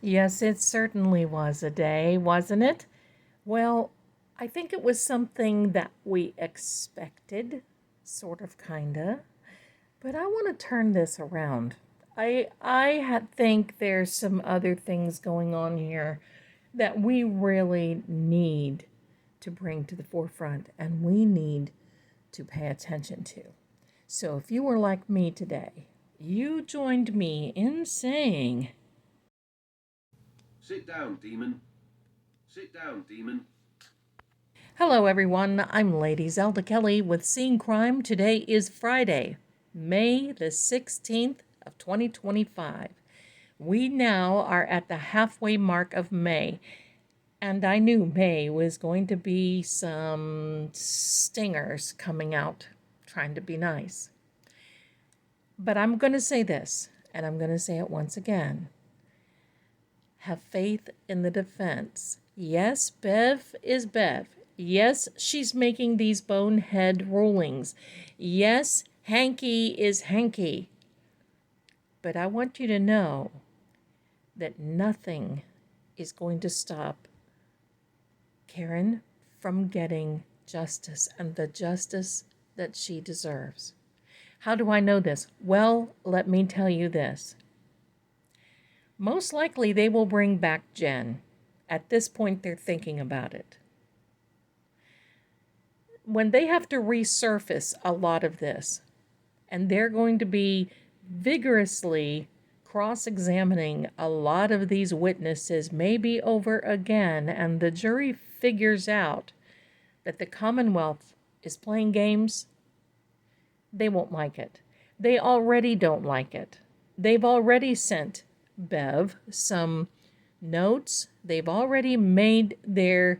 Yes, it certainly was a day, wasn't it? Well, I think it was something that we expected, sort of, kinda. But I want to turn this around. I think there's some other things going on here that we really need to bring to the forefront and we need to pay attention to. So if you were like me today, you joined me in saying, Sit down, demon. Sit down, demon. hello everyone, I'm Lady Zelda Kelly with Seeing Crime. Today is Friday, May the 16th of 2025. We now are at the halfway mark of May, and I knew May was going to be some stingers coming out trying to be nice. But I'm going to say this, and I'm going to say it once again. Have faith in the defense. Yes, Bev is Bev. Yes, she's making these bonehead rulings. Yes, Hanky is Hanky. But I want you to know that nothing is going to stop Karen from getting justice and the justice that she deserves. How do I know this? Well, let me tell you this. Most likely they will bring back Jen. At this point, they're thinking about it. When they have to resurface a lot of this, and they're going to be vigorously cross-examining a lot of these witnesses, maybe over again, and the jury figures out that the Commonwealth is playing games, they won't like it. They already don't like it. They've already sent Bev some notes. They've already made their,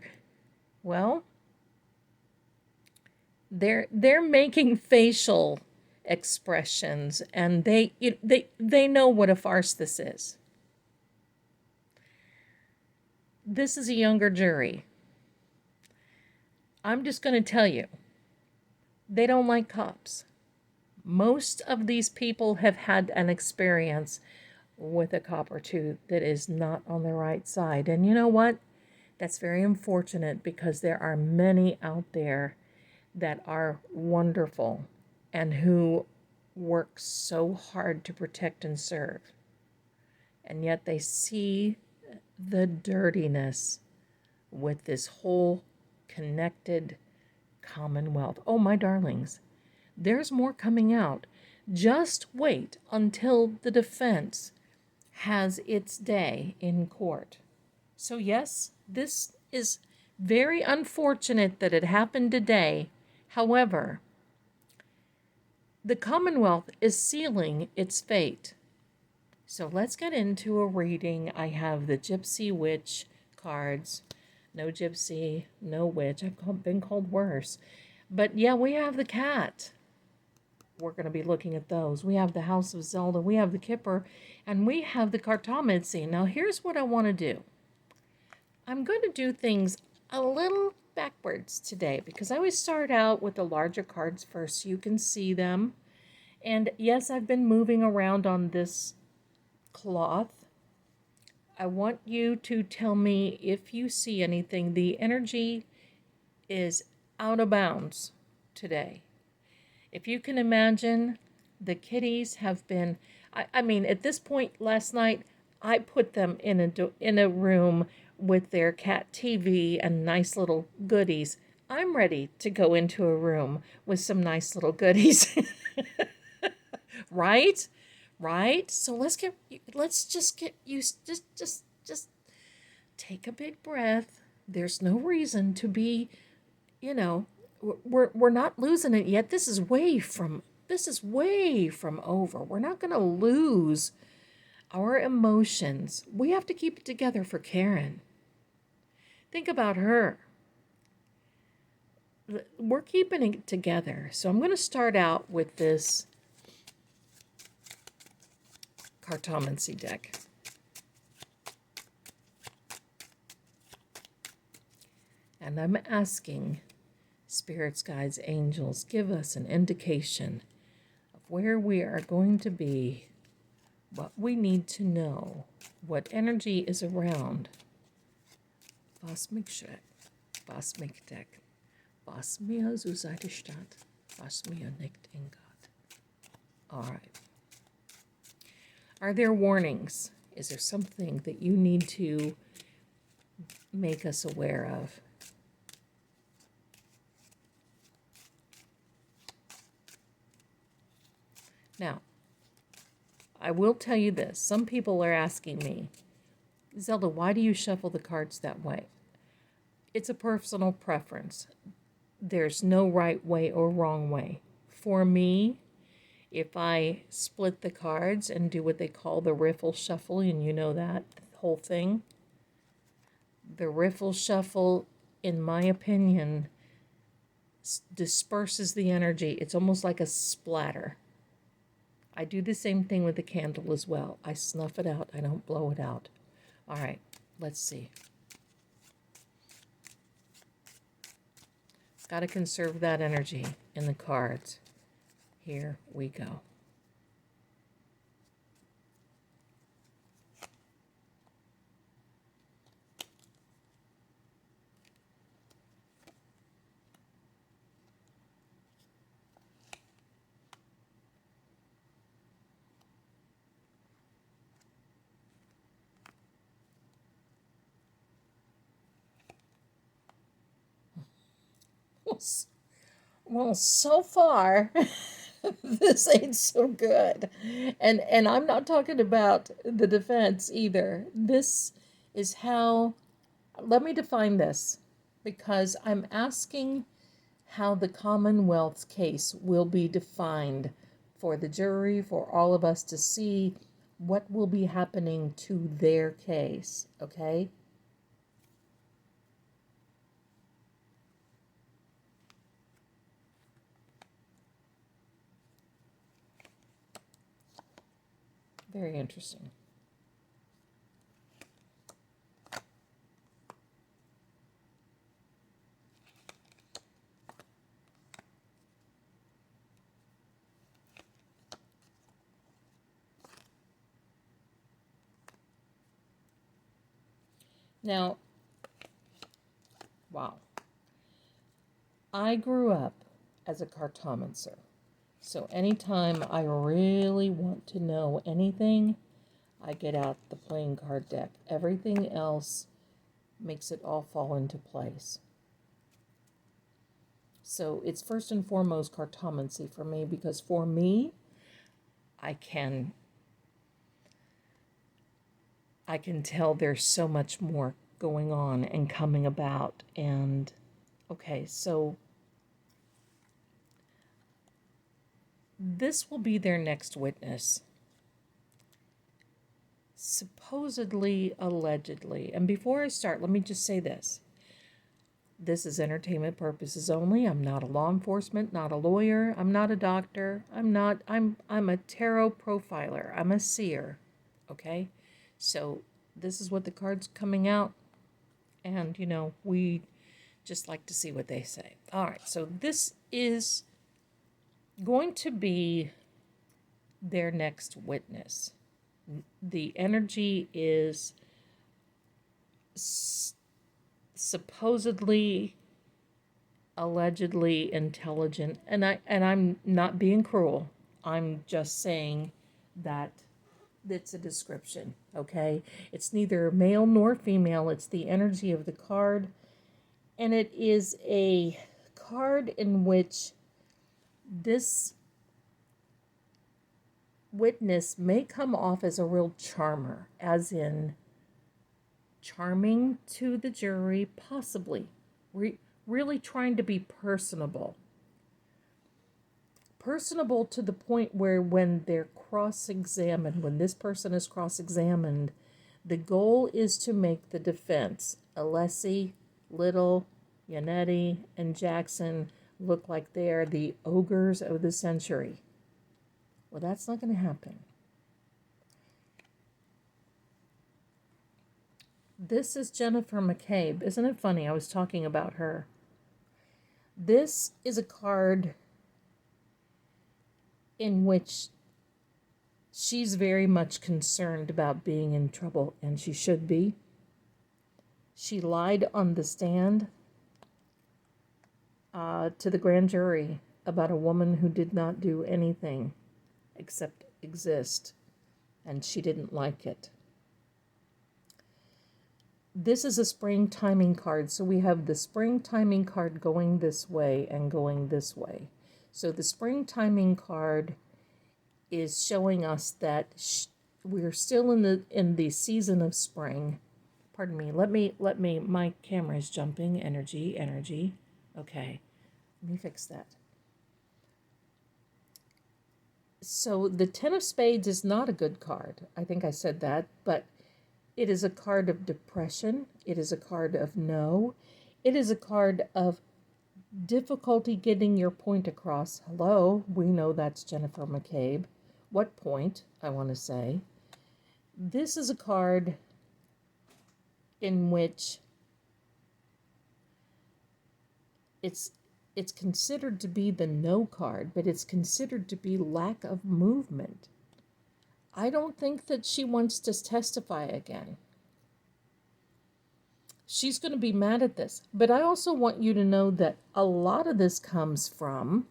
well, they're making facial expressions, and they know what a farce this is. This is a younger jury. I'm just going to tell you, they don't like cops. Most of these people have had an experience with a cop or two that is not on the right side. And you know what? That's very unfortunate because there are many out there that are wonderful and who work so hard to protect and serve. And yet they see the dirtiness with this whole connected Commonwealth. Oh, my darlings, there's more coming out. Just wait until the defense has its day in court. So yes, this is very unfortunate that it happened today. However, the Commonwealth is sealing its fate. So let's get into a reading. I have the Gypsy Witch cards. No gypsy, no witch. I've been called worse. But yeah, we have the cat. We're going to be looking at those. We have the House of Zelda. We have the Kipper. And we have the Cartomancy. Now here's what I want to do. I'm going to do things a little backwards today because I always start out with the larger cards first so you can see them. And yes, I've been moving around on this cloth. I want you to tell me if you see anything. The energy is out of bounds today. If you can imagine, the kitties have been, I mean, at this point last night, I put them in a room with their cat TV and nice little goodies. I'm ready to go into a room with some nice little goodies. Right? Right? So let's just get used, just take a big breath. There's no reason to be, you know, we're not losing it yet. This is way from over. We're not going to lose our emotions. We have to keep it together for Karen. Think about her. We're keeping it together. So I'm going to start out with this Cartomancy deck. And I'm asking spirits, guides, angels, give us an indication of where we are going to be, what we need to know what energy is around? Was mich schreckt, was mich deckt, was mir zur Seite steht, was mir nicht in Gott. All right. Are there warnings? Is there something that you need to make us aware of? Now, I will tell you this. Some people are asking me, Zelda, why do you shuffle the cards that way? It's a personal preference. There's no right way or wrong way. For me, if I split the cards and do what they call the riffle shuffle, and you know that whole thing, the riffle shuffle, in my opinion, disperses the energy. It's almost like a splatter. I do the same thing with the candle as well. I snuff it out. I don't blow it out. All right, let's see. Got to conserve that energy in the cards. Here we go. Well, so far, this ain't so good. And I'm not talking about the defense either. This is how, let me define this, because I'm asking how the Commonwealth's case will be defined for the jury, for all of us to see what will be happening to their case, okay? Very interesting. Now, wow. I grew up as a cartomancer. So anytime I really want to know anything, I get out the playing card deck. Everything else makes it all fall into place. So it's first and foremost cartomancy for me, because for me, I can tell there's so much more going on and coming about. And okay, so this will be their next witness. Supposedly, allegedly. And before I start, let me just say this. This is entertainment purposes only. I'm not a law enforcement, not a lawyer. I'm not a doctor. I'm a tarot profiler. I'm a seer. Okay? So this is what the card's coming out. And, we just like to see what they say. All right. So this is going to be their next witness. The energy is supposedly, allegedly intelligent, and I'm not being cruel. I'm just saying that it's a description, okay? It's neither male nor female. It's the energy of the card, and it is a card in which this witness may come off as a real charmer, as in charming to the jury, possibly really trying to be personable to the point where when they're cross-examined, when this person is cross-examined, the goal is to make the defense, Alessi, Little, Yannetti, and Jackson, look like they're the ogres of the century. Well, that's not going to happen. This is Jennifer McCabe. Isn't it funny? I was talking about her. This is a card in which She's very much concerned about being in trouble, and she should be. She lied on the stand to the grand jury about a woman who did not do anything except exist, and she didn't like it. This is a spring timing card, so we have the spring timing card going this way and going this way. So the spring timing card is showing us that we're still in the season of spring. Pardon me. Let me. My camera is jumping. Energy. Okay, let me fix that. So the Ten of Spades is not a good card. I think I said that, but it is a card of depression. It is a card of no. It is a card of difficulty getting your point across. Hello, we know that's Jennifer McCabe. What point, I want to say. This is a card in which it's considered to be the no card, but it's considered to be lack of movement. I don't think that she wants to testify again. She's going to be mad at this. But I also want you to know that a lot of this comes from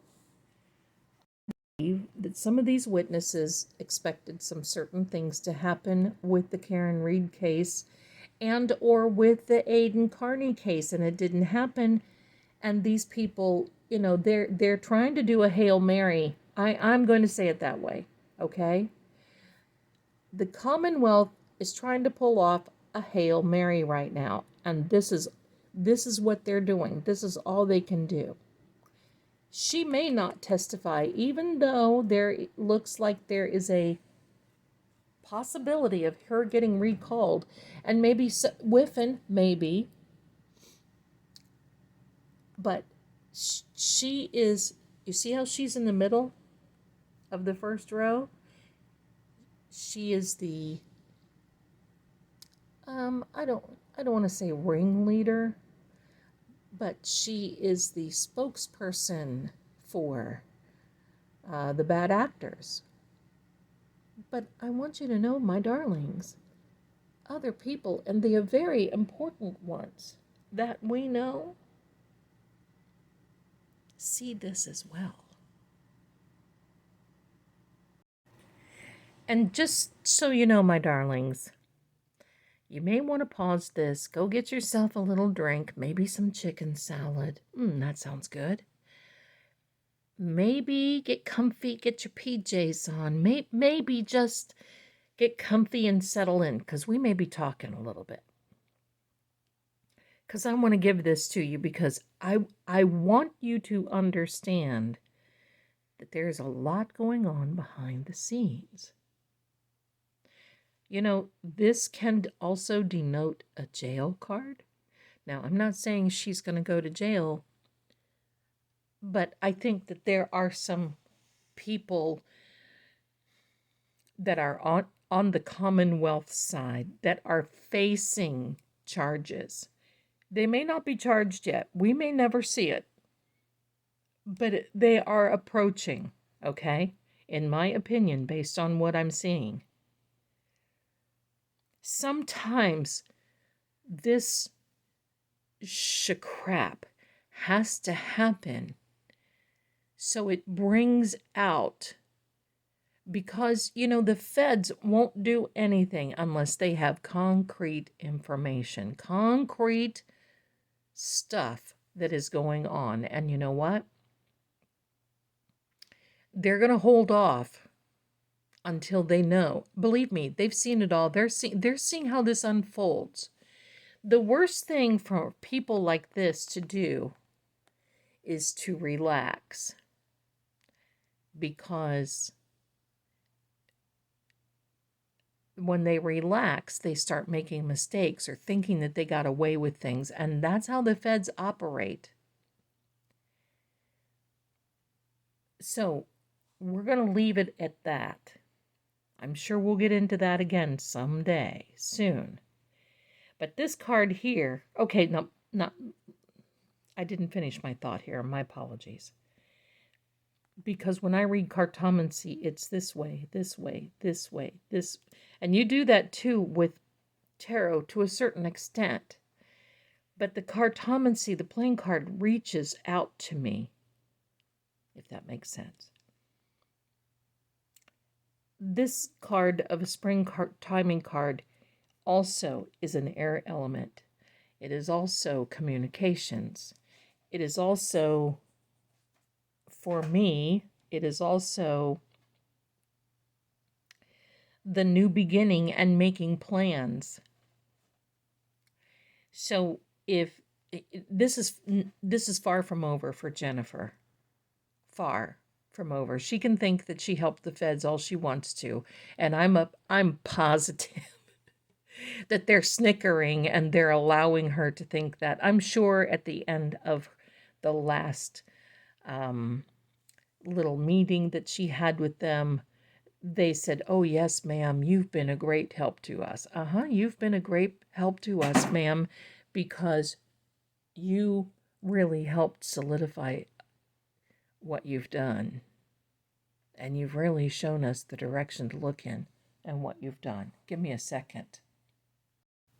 that some of these witnesses expected some certain things to happen with the Karen Reed case and or with the Aiden Carney case, and it didn't happen. And these people, you know, they're trying to do a Hail Mary. I'm going to say it that way, okay? The Commonwealth is trying to pull off a Hail Mary right now, and this is what they're doing. This is all they can do. She may not testify, even though there looks like there is a possibility of her getting recalled and maybe whiffing, maybe. But she is, you see how she's in the middle of the first row? She is the, I don't want to say ringleader, but she is the spokesperson for the bad actors. But I want you to know, my darlings, other people, and the very important ones that we know, see this as well. And just so you know, my darlings, you may want to pause this, go get yourself a little drink, maybe some chicken salad. That sounds good. Maybe get comfy, get your PJs on. Maybe just get comfy and settle in, because we may be talking a little bit. Because I want to give this to you, because I want you to understand that there's a lot going on behind the scenes. You know, this can also denote a jail card. Now, I'm not saying she's going to go to jail, but I think that there are some people that are on the Commonwealth side that are facing charges. They may not be charged yet. We may never see it. But they are approaching, okay? In my opinion, based on what I'm seeing. Sometimes this crap has to happen so it brings out, because, you know, the feds won't do anything unless they have concrete information, concrete stuff that is going on. And you know what? They're going to hold off until they know. Believe me, they've seen it all. They're seeing how this unfolds. The worst thing for people like this to do is to relax, because when they relax, they start making mistakes or thinking that they got away with things, and that's how the feds operate. So we're going to leave it at that. I'm sure we'll get into that again someday, soon. But this card here, okay, no, I didn't finish my thought here. My apologies. because when I read Cartomancy, it's this way, this way, this way, this. And you do that too with tarot to a certain extent. But the Cartomancy, the playing card, reaches out to me, if that makes sense. This card of a spring timing card also is an air element. It is also communications. It is also, for me, it is also the new beginning and making plans. So if this is far from over for Jennifer, far from over. She can think that she helped the feds all she wants to, and I'm positive that they're snickering and they're allowing her to think that. I'm sure at the end of the last little meeting that she had with them, they said, "Oh, yes, ma'am, you've been a great help to us." You've been a great help to us, ma'am, because you really helped solidify what you've done. And you've really shown us the direction to look in and what you've done. Give me a second.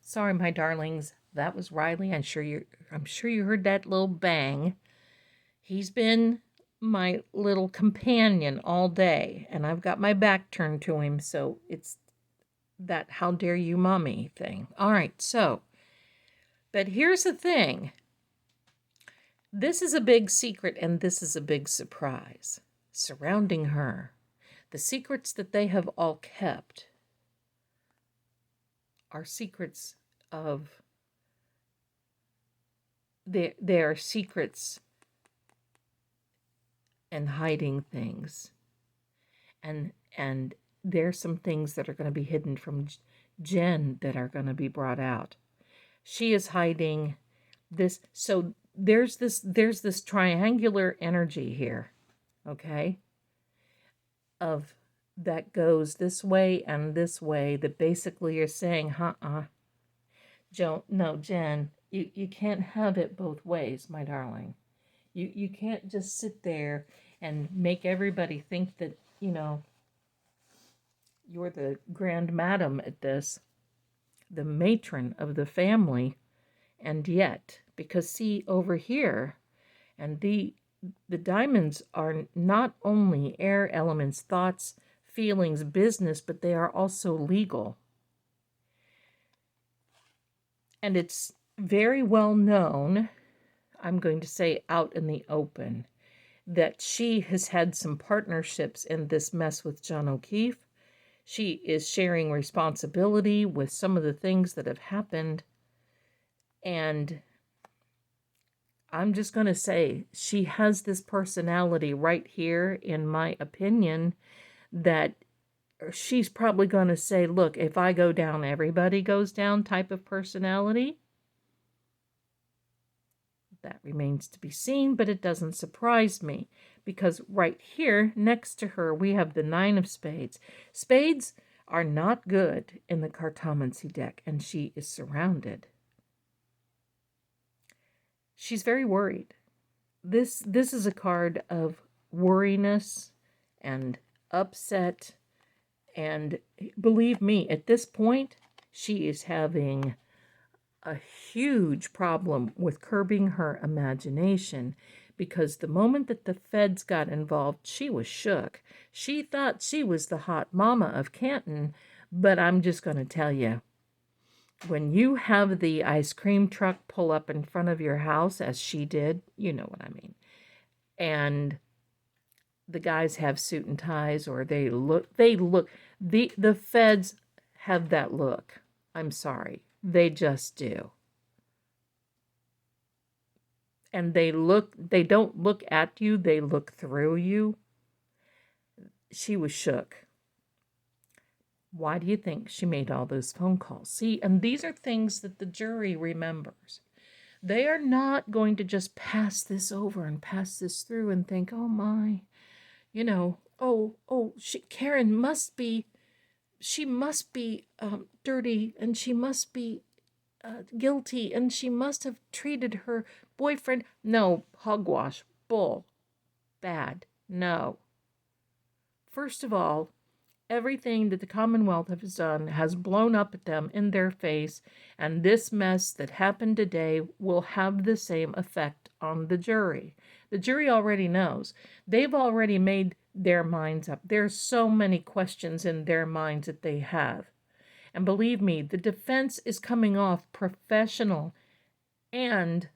Sorry, my darlings. That was Riley. I'm sure you heard that little bang. He's been my little companion all day, and I've got my back turned to him, so it's that "how dare you, mommy" thing. All right, so, but here's the thing. This is a big secret, and this is a big surprise surrounding her. The secrets that they have all kept are secrets of, they are secrets and hiding things. And there's some things that are going to be hidden from Jen that are going to be brought out. She is hiding this. So there's this triangular energy here, okay, of that goes this way and this way, that basically you're saying, Jen, you can't have it both ways, my darling. You can't just sit there and make everybody think that, you're the grand madam at this, the matron of the family, and yet, because see, over here, and the diamonds are not only air elements, thoughts, feelings, business, but they are also legal. And it's very well known, I'm going to say out in the open, that she has had some partnerships in this mess with John O'Keefe. She is sharing responsibility with some of the things that have happened. And I'm just going to say, she has this personality right here, in my opinion, that she's probably going to say, look, if I go down, everybody goes down type of personality. That remains to be seen, but it doesn't surprise me, because right here next to her we have the 9 of spades. Spades are not good in the Cartomancy deck, and she is surrounded. She's very worried. This is a card of worriness and upset, and believe me, at this point she is having a huge problem with curbing her imagination, because the moment that the feds got involved, she was shook. She thought she was the hot mama of Canton, but I'm just going to tell you, when you have the ice cream truck pull up in front of your house, as she did, you know what I mean, and the guys have suit and ties, or the feds have that look. I'm sorry. They just do. And they don't look at you, they look through you. She was shook. Why do you think she made all those phone calls? See, and these are things that the jury remembers. They are not going to just pass this over and pass this through and think, oh my, Karen must be, she must be dirty, and she must be guilty, and she must have treated her boyfriend. No, hogwash, bull, bad. No. First of all, everything that the Commonwealth has done has blown up at them in their face, and this mess that happened today will have the same effect on the jury. The jury already knows. They've already made their minds up. There's so many questions in their minds that they have. And believe me, the defense is coming off professional and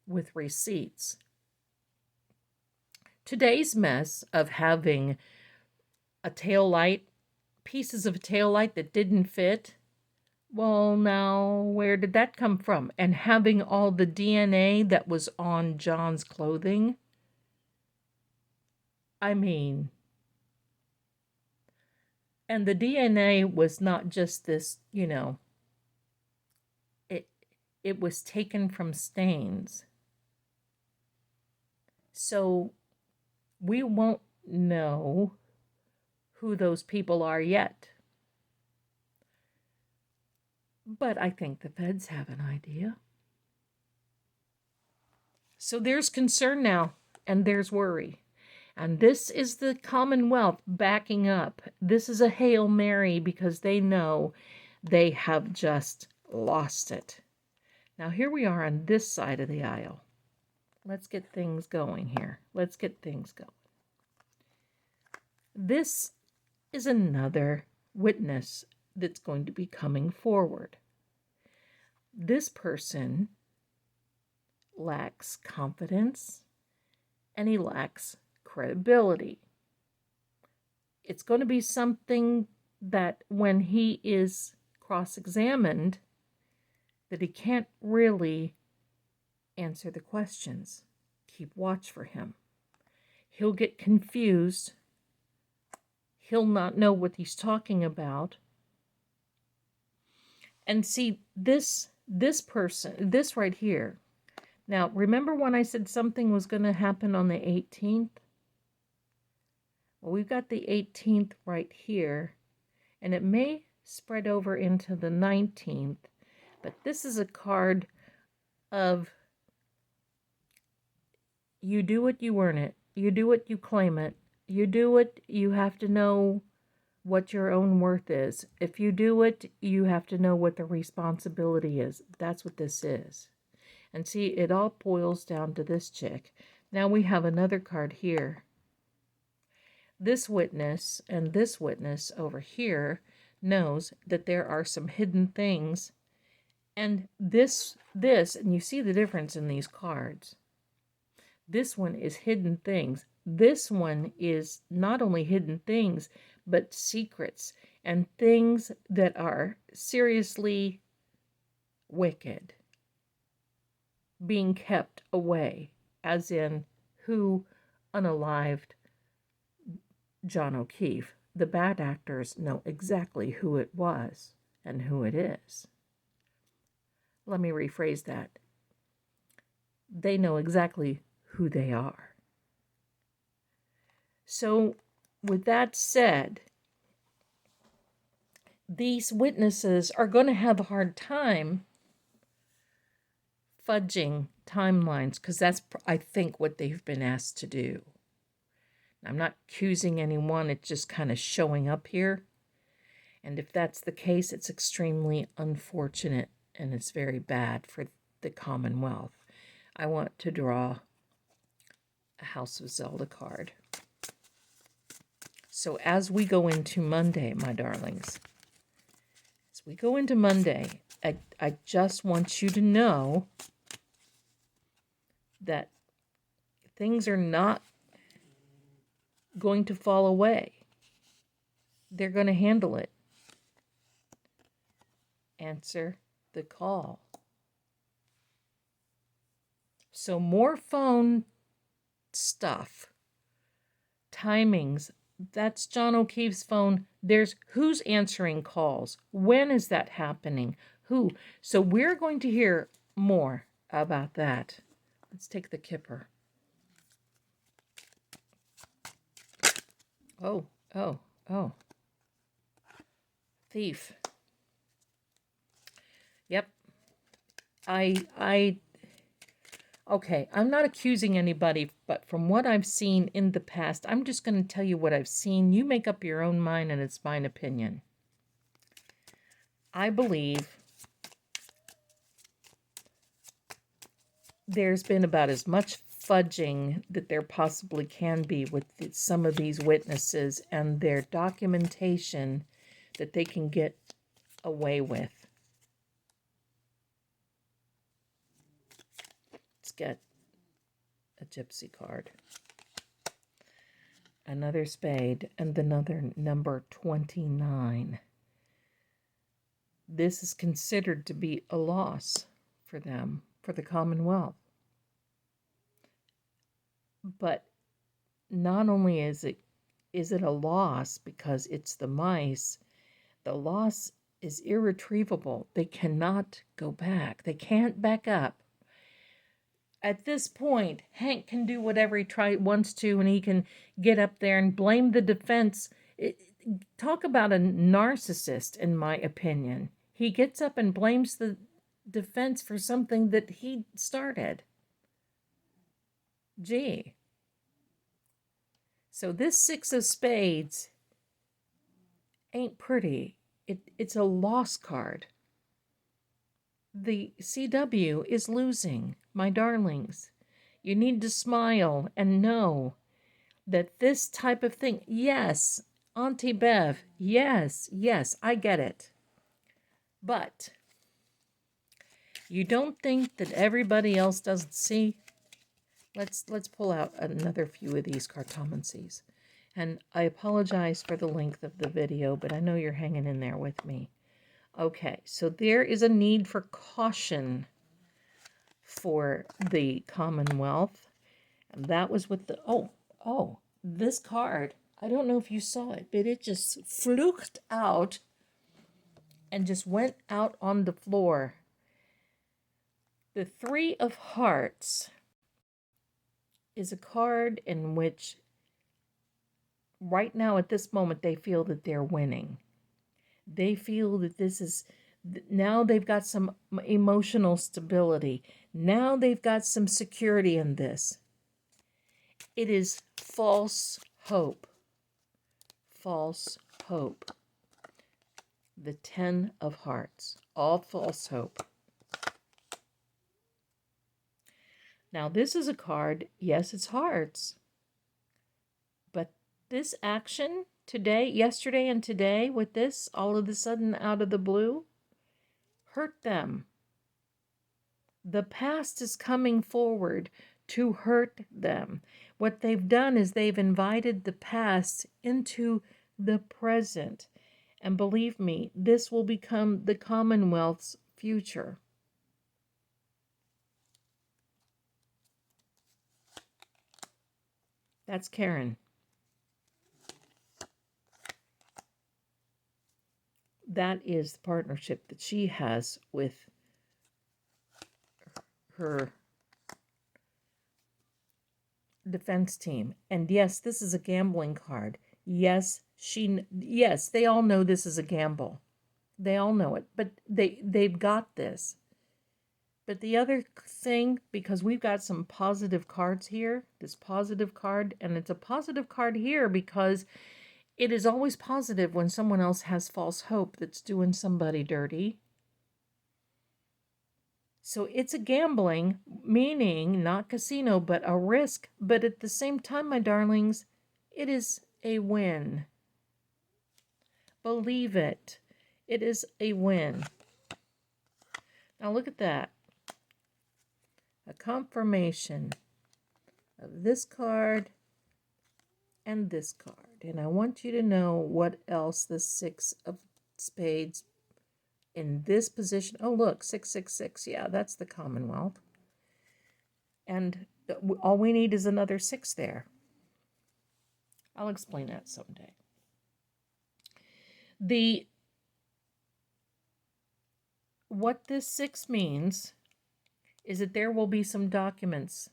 with receipts. Today's mess of having a tail light, pieces of a tail light that didn't fit, well, now, where did that come from? And having all the DNA that was on John's clothing? I mean, and the DNA was not just this, it was taken from stains. So we won't know who those people are yet. But I think the feds have an idea. So there's concern now, and there's worry. And this is the Commonwealth backing up. This is a Hail Mary because they know they have just lost it. Now here we are on this side of the aisle. Let's get things going here. Let's get things going. This is another witness that's going to be coming forward. This person lacks confidence and he lacks credibility. It's going to be something that when he is cross-examined, that he can't really answer the questions. Keep watch for him. He'll get confused. He'll not know what he's talking about. And see, this person, this right here. Now, remember when I said something was going to happen on the 18th? Well, we've got the 18th right here, and it may spread over into the 19th, but this is a card of you do it, you earn it. You do it, you claim it. You do it, you have to know what your own worth is. If you do it, you have to know what the responsibility is. That's what this is. And see, it all boils down to this chick. Now we have another card here. This witness and this witness over here knows that there are some hidden things. And this, and you see the difference in these cards. This one is hidden things. This one is not only hidden things, but secrets and things that are seriously wicked being kept away, as in who unalived John O'Keefe. The bad actors know exactly who it was and who it is. Let me rephrase that. They know exactly who they are. So, with that said, these witnesses are going to have a hard time fudging timelines, because that's, I think, what they've been asked to do. I'm not accusing anyone, it's just kind of showing up here. And if that's the case, it's extremely unfortunate and it's very bad for the Commonwealth. I want to draw a House of Zelda card. So as we go into Monday, my darlings, as we go into Monday, I just want you to know that things are not going to fall away. They're going to handle it. Answer the call. So more phone stuff. Timings. That's John O'Keefe's phone. There's who's answering calls. When is that happening? Who? So we're going to hear more about that. Let's take the kipper. Oh. Thief. Yep. I Okay, I'm not accusing anybody, but from what I've seen in the past, I'm just going to tell you what I've seen. You make up your own mind, and it's my opinion. I believe there's been about as much fudging that there possibly can be with some of these witnesses and their documentation that they can get away with. Let's get a gypsy card. Another spade and another number 29. This is considered to be a loss for them, for the Commonwealth. But not only is it a loss because it's the mice, the loss is irretrievable. They cannot go back. They can't back up. At this point, Hank can do whatever he wants to, and he can get up there and blame the defense. Talk about a narcissist, in my opinion. He gets up and blames the defense for something that he started. Gee. So this 6 of spades ain't pretty. It's a loss card. The CW is losing, my darlings. You need to smile and know that this type of thing, yes, Auntie Bev, yes, I get it. But you don't think that everybody else doesn't see? Let's pull out another few of these cartomancies. And I apologize for the length of the video, but I know you're hanging in there with me. Okay, so there is a need for caution for the Commonwealth. And that was with the, this card. I don't know if you saw it, but it just fluked out and just went out on the floor. The 3 of Hearts is a card in which right now at this moment they feel that they're winning. They feel that this is, now they've got some emotional stability. Now they've got some security in this. It is false hope. False hope. The 10 of Hearts. All false hope. Now this is a card, yes, it's hearts. But this action today, yesterday and today with this, all of a sudden out of the blue, hurt them. The past is coming forward to hurt them. What they've done is they've invited the past into the present. And believe me, this will become the Commonwealth's future. That's Karen. That is the partnership that she has with her defense team. And yes, this is a gambling card. Yes, they all know this is a gamble. They all know it, but they've got this. But the other thing, because we've got some positive cards here, this positive card, and it's a positive card here because it is always positive when someone else has false hope that's doing somebody dirty. So it's a gambling, meaning not casino, but a risk. But at the same time, my darlings, it is a win. Believe it. It is a win. Now look at that. A confirmation of this card and this card. And I want you to know what else the 6 of spades in this position. Oh, look, 666. Yeah, that's the Commonwealth. And all we need is another 6 there. I'll explain that someday. What this 6 means is that there will be some documents.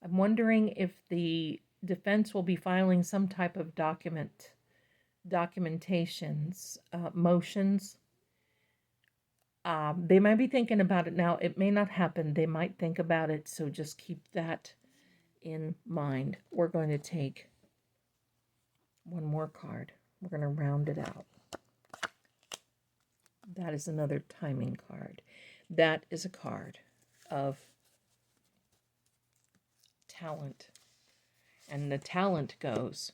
I'm wondering if the defense will be filing some type of documentations, motions. They might be thinking about it now. It may not happen. They might think about it. So just keep that in mind. We're going to take one more card. We're going to round it out. That is another timing card. That is a card of talent. And the talent goes,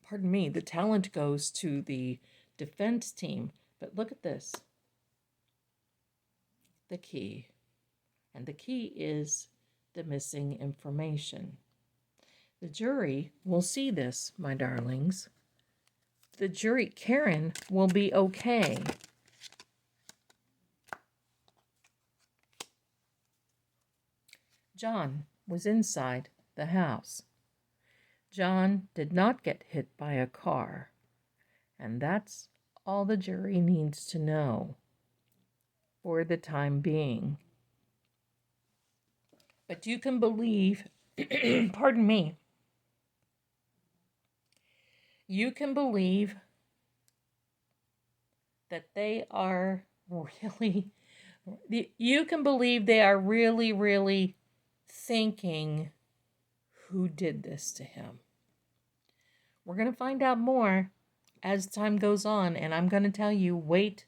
pardon me, the talent goes to the defense team. But look at this. The key. And the key is the missing information. The jury will see this, my darlings. The jury, Karen, will be okay. John was inside the house. John did not get hit by a car. And that's all the jury needs to know for the time being. But you can believe, pardon me, you can believe that they are really, you can believe they are really, really thinking, who did this to him? We're going to find out more as time goes on, and I'm going to tell you, wait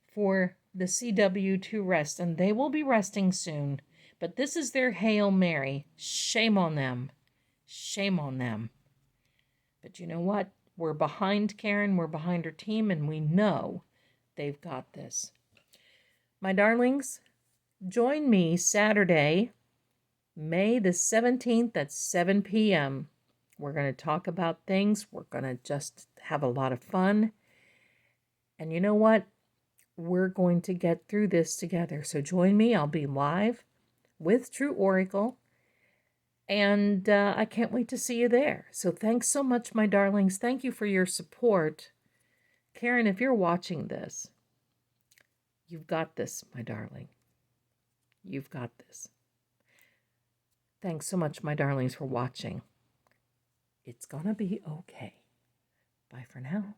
for the CW to rest, and they will be resting soon. But this is their Hail Mary. Shame on them. Shame on them. But you know what? We're behind Karen. We're behind her team, and we know they've got this. My darlings, join me Saturday, May the 17th at 7 p.m. We're going to talk about things. We're going to just have a lot of fun. And you know what? We're going to get through this together. So join me. I'll be live with True Oracle. And I can't wait to see you there. So thanks so much, my darlings. Thank you for your support. Karen, if you're watching this, you've got this, my darling. You've got this. Thanks so much, my darlings, for watching. It's gonna be okay. Bye for now.